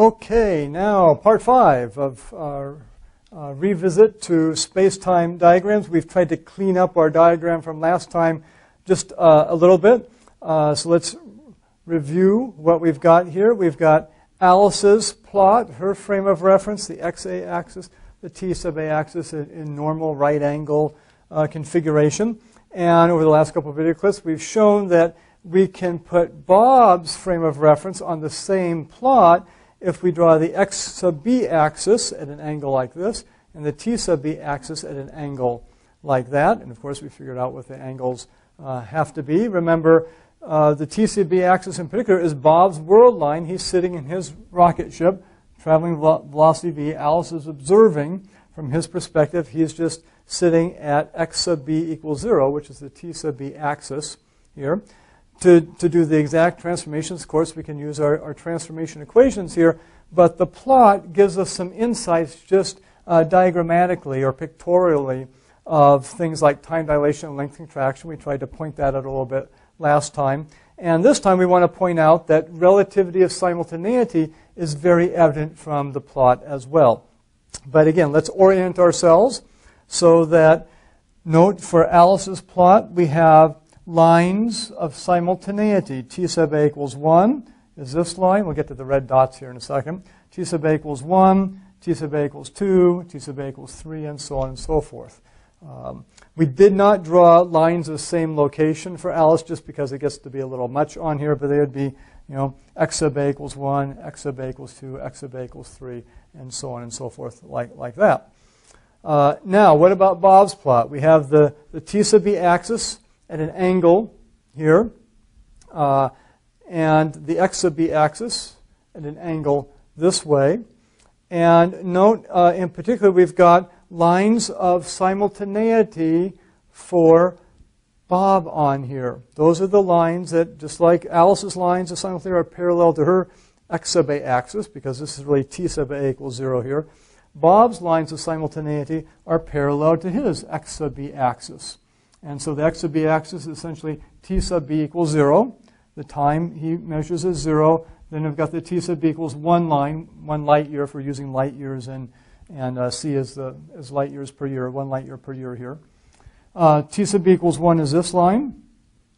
Okay, now part 5 of our revisit to space-time diagrams. We've tried to clean up our diagram from last time just a little bit. So let's review what we've got here. We've got Alice's plot, her frame of reference, the XA axis, the T sub A axis in normal right angle configuration. And over the last couple of video clips, we've shown that we can put Bob's frame of reference on the same plot if we draw the X sub B axis at an angle like this and the T sub B axis at an angle like that. And of course, we figured out what the angles have to be. Remember, the T sub B axis in particular is Bob's world line. He's sitting in his rocket ship, traveling velocity v. Alice is observing from his perspective. He's just sitting at X sub B equals 0, which is the T sub B axis here. To do the exact transformations, of course, we can use our transformation equations here, but the plot gives us some insights just diagrammatically or pictorially of things like time dilation and length contraction. We tried to point that out a little bit last time. And this time we want to point out that relativity of simultaneity is very evident from the plot as well. But again, let's orient ourselves so that, note for Alice's plot, we have lines of simultaneity. T sub A equals 1 is this line. We'll get to the red dots here in a second. T sub A equals 1, T sub A equals 2, T sub A equals 3, and so on and so forth. We did not draw lines of same location for Alice just because it gets to be a little much on here, but they would be, X sub A equals 1, X sub A equals 2, X sub A equals 3, and so on and so forth like that. Now, what about Bob's plot? We have the T sub B axis at an angle here, and the X sub B axis at an angle this way. And note, in particular, we've got lines of simultaneity for Bob on here. Those are the lines that, just like Alice's lines of simultaneity, are parallel to her X sub A axis, because this is really T sub A equals 0 here. Bob's lines of simultaneity are parallel to his X sub B axis. And so the X sub B axis is essentially T sub B equals 0. The time he measures is 0. Then we've got the T sub B equals 1 line, 1 light year if we're using light years, and C is light years per year, 1 light year per year here. T sub B equals 1 is this line.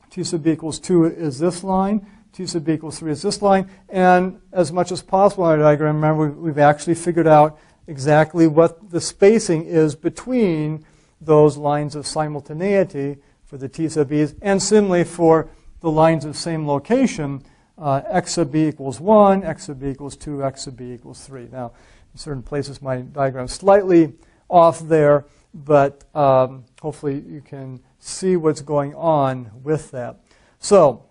T sub B equals 2 is this line. T sub B equals 3 is this line. And as much as possible in our diagram, remember, we've actually figured out exactly what the spacing is between those lines of simultaneity for the T sub B's, and similarly for the lines of same location, X sub B equals 1, X sub B equals 2, X sub B equals 3. Now, in certain places my diagram's slightly off there, but hopefully you can see what's going on with that. So,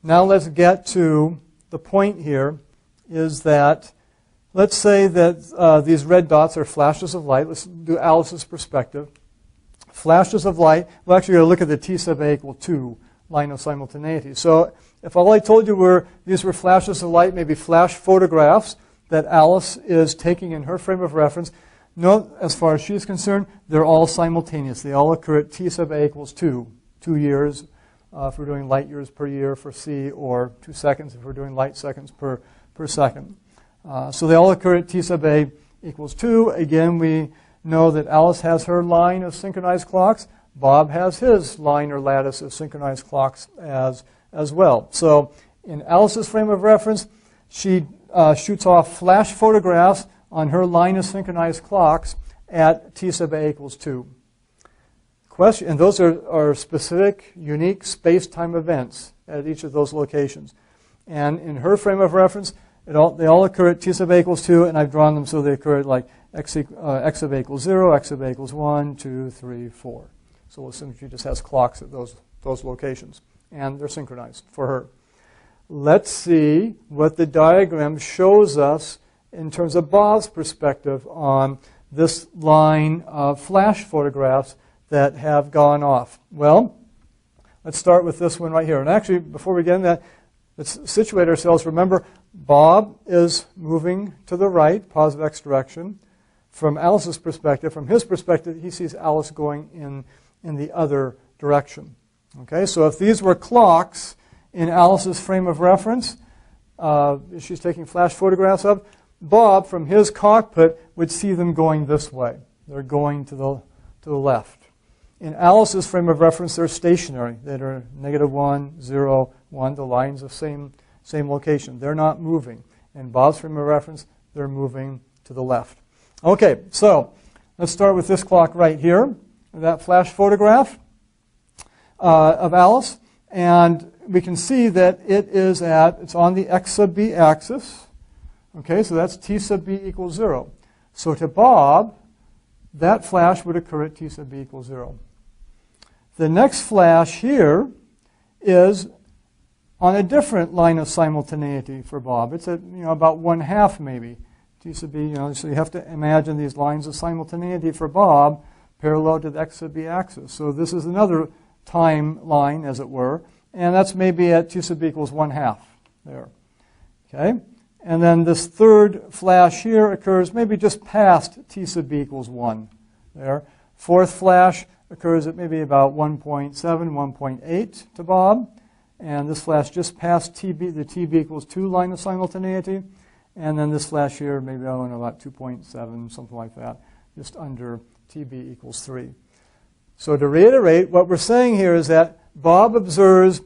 now let's get to the point here, is that let's say that these red dots are flashes of light. Let's do Alice's perspective. Flashes of light. We're actually going to look at the T sub A equal 2 line of simultaneity. So if all I told you were these were flashes of light, maybe flash photographs that Alice is taking in her frame of reference, note, as far as she's concerned, they're all simultaneous. They all occur at T sub A equals 2 years if we're doing light years per year for C, or 2 seconds if we're doing light seconds per second. So they all occur at T sub A equals 2. Again, we know that Alice has her line of synchronized clocks. Bob has his line or lattice of synchronized clocks as well. So in Alice's frame of reference, she shoots off flash photographs on her line of synchronized clocks at T sub A equals 2. And those are specific, unique space-time events at each of those locations. And in her frame of reference, they all occur at T sub A equals 2, and I've drawn them so they occur at like X sub A equals 0, X sub A equals 1, 2, 3, 4. So we'll assume she just has clocks at those locations, and they're synchronized for her. Let's see what the diagram shows us in terms of Bob's perspective on this line of flash photographs that have gone off. Well, let's start with this one right here. And actually, before we get into that, let's situate ourselves. Remember, Bob is moving to the right, positive X direction. From Alice's perspective, from his perspective, he sees Alice going in the other direction. Okay, so if these were clocks in Alice's frame of reference, she's taking flash photographs of, Bob, from his cockpit, would see them going this way. They're going to the left. In Alice's frame of reference, they're stationary. They're -1, 0, 1, the lines of same location. They're not moving. In Bob's frame of reference, they're moving to the left. Okay, so let's start with this clock right here, that flash photograph of Alice. And we can see that it's on the x sub b axis. Okay, so that's t sub b equals 0. So to Bob, that flash would occur at t sub b equals 0. The next flash here is on a different line of simultaneity for Bob. It's at about 1/2 maybe. T sub b, so you have to imagine these lines of simultaneity for Bob parallel to the x sub b axis. So this is another time line, as it were, and that's maybe at t sub b equals 1/2 there. Okay, and then this third flash here occurs maybe just past t sub b equals 1 there. Fourth flash occurs at maybe about 1.7, 1.8 to Bob, and this flash just past TB, the TB equals 2 line of simultaneity, and then this flash here maybe I don't know about 2.7, something like that, just under TB equals 3. So to reiterate, what we're saying here is that Bob observes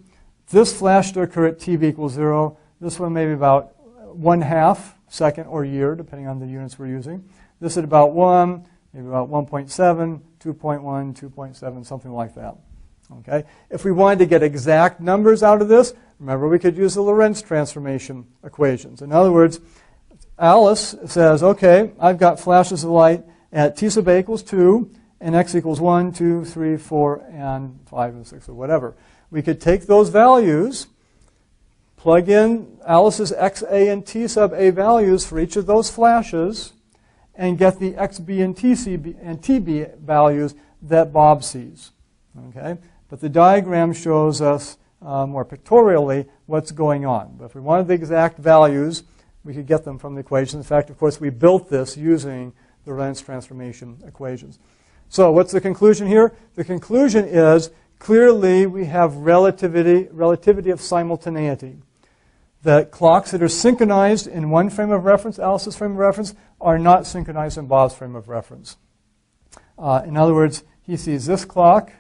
this flash to occur at TB equals 0, this one maybe about 1/2 second or year, depending on the units we're using. This at about 1, maybe about 1.7, 2.1, 2.7, something like that. Okay? If we wanted to get exact numbers out of this, remember we could use the Lorentz transformation equations. In other words, Alice says, okay, I've got flashes of light at t sub a equals 2, and x equals 1, 2, 3, 4, and 5, and 6, or whatever. We could take those values, plug in Alice's xa and t sub a values for each of those flashes, and get the xb and tb values that Bob sees. Okay? But the diagram shows us more pictorially what's going on. But if we wanted the exact values, we could get them from the equation. In fact, of course, we built this using the Lorentz transformation equations. So what's the conclusion here? The conclusion is clearly we have relativity of simultaneity. That clocks that are synchronized in one frame of reference, Alice's frame of reference, are not synchronized in Bob's frame of reference. In other words, he sees this clock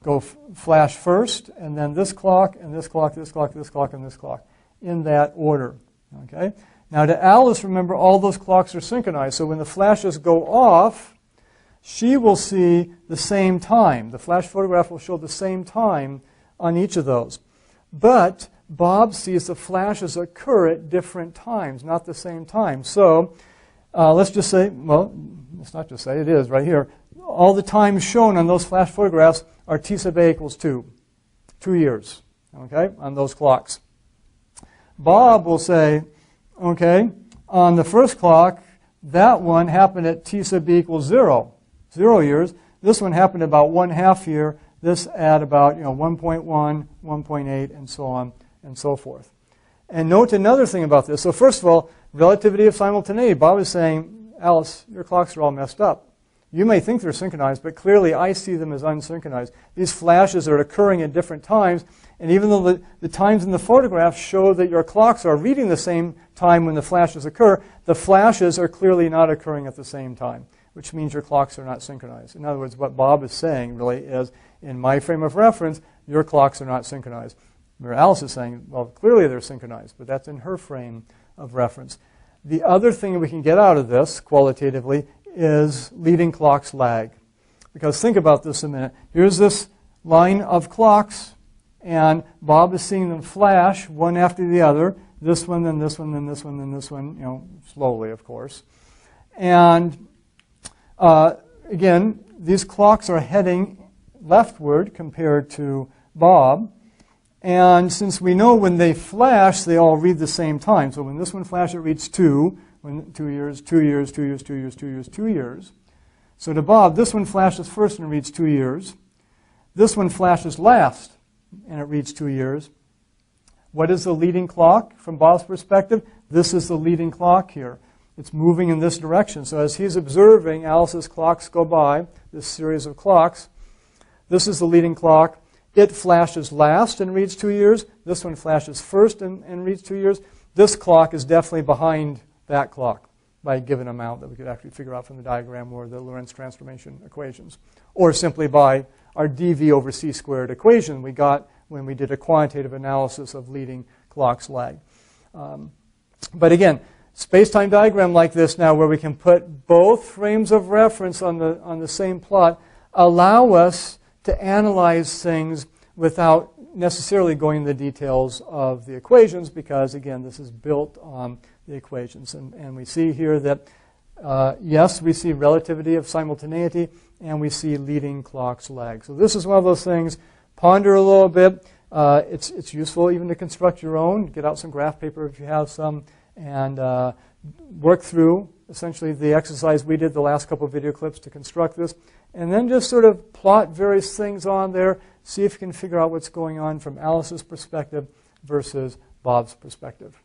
go flash first, and then this clock, and this clock, this clock, this clock, and this clock, in that order. Okay? Now to Alice, remember, all those clocks are synchronized. So when the flashes go off, she will see the same time. The flash photograph will show the same time on each of those. But Bob sees the flashes occur at different times, not the same time. So let's just say, well, let's not just say, it is right here. All the times shown on those flash photographs are t sub a equals 2. 2 years, okay, on those clocks. Bob will say, okay, on the first clock, that one happened at t sub b equals 0. 0 years. This one happened about 1/2 year. This at about 1.1, 1.8, and so on and so forth. And note another thing about this. So first of all, relativity of simultaneity. Bob is saying, Alice, your clocks are all messed up. You may think they're synchronized, but clearly I see them as unsynchronized. These flashes are occurring at different times, and even though the times in the photograph show that your clocks are reading the same time when the flashes occur, the flashes are clearly not occurring at the same time, which means your clocks are not synchronized. In other words, what Bob is saying really is, in my frame of reference, your clocks are not synchronized. Where Alice is saying, well, clearly they're synchronized, but that's in her frame of reference. The other thing we can get out of this, qualitatively, is leading clocks lag. Because think about this a minute. Here's this line of clocks, and Bob is seeing them flash one after the other. This one, then this one, then this one, then this one, slowly, of course. And again, these clocks are heading leftward compared to Bob. And since we know when they flash, they all read the same time. So when this one flashes, it reads 2. When 2 years, 2 years, 2 years, 2 years, 2 years, 2 years. So to Bob, this one flashes first and reads 2 years. This one flashes last and it reads 2 years. What is the leading clock from Bob's perspective? This is the leading clock here. It's moving in this direction. So as he's observing Alice's clocks go by, this series of clocks, this is the leading clock. It flashes last and reads 2 years. This one flashes first and reads 2 years. this clock is definitely behind that clock by a given amount that we could actually figure out from the diagram or the Lorentz transformation equations, or simply by our dv over c squared equation we got when we did a quantitative analysis of leading clock's lag. But again, space-time diagram like this now, where we can put both frames of reference on the same plot, allow us to analyze things without necessarily going into the details of the equations, because again, this is built on the equations. And we see here that yes, we see relativity of simultaneity, and we see leading clock's lag. So this is one of those things. Ponder a little bit. It's useful even to construct your own. Get out some graph paper if you have some, and work through essentially the exercise we did the last couple of video clips to construct this, and then just sort of plot various things on there, see if you can figure out what's going on from Alice's perspective versus Bob's perspective.